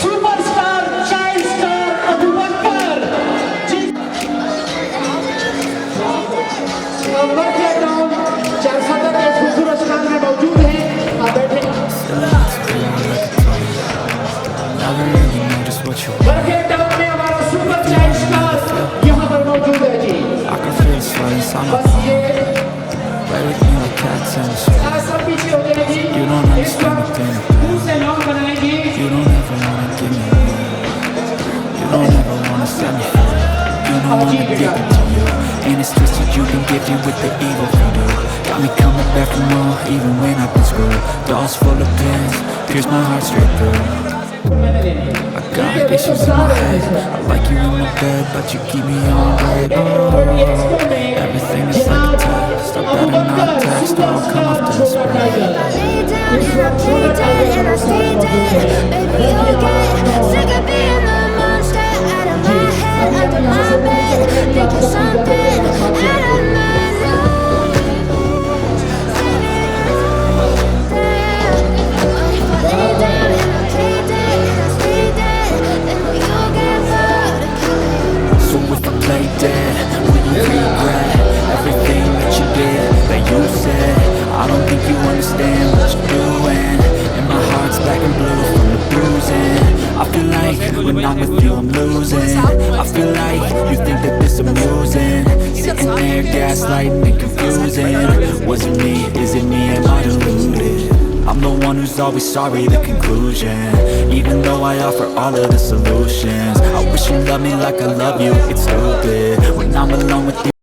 Superstar child star Abubakr. Birthday town Charsadda के खूबसूरत स्थान में मौजूद है। आप बैठे बर्थडे टाउन में हमारा सुपर चाइल्ड स्टार यहाँ पर मौजूद है जी। बस ये सब पीछे हो गए जी। इस वक्त मुंह से नाम बनाएंगे। And it's twisted, you've been gifted with the evil voodoo. Got me coming back for more, even when I've been screwed. Dolls full of pins, pierce my heart straight through. I got issues in my head, I like you in my bed, but you keep me on red. Oh, everything is like a test, I better not text, or I'll come off desperate. I lay down and I play dead and I stay dead. Baby, you'll get sick of being the monster out of my head, under my bed, thinking something out of my room. If I lay down and I play dead and I stay dead, then you'll get bored. So if I play dead, will you regret everything that you did, that you said? I don't think you understand what you're doing, and my heart's black and blue from the bruising. I feel like when I'm with you I'm losing. I feel like you think that this amusing, sitting there gaslighting and confusing. Was it me? Is it me? Am I deluded? I'm the one who's always sorry, the conclusion. Even though I offer all of the solutions, I wish you loved me like I love you. It's stupid when I'm alone with you.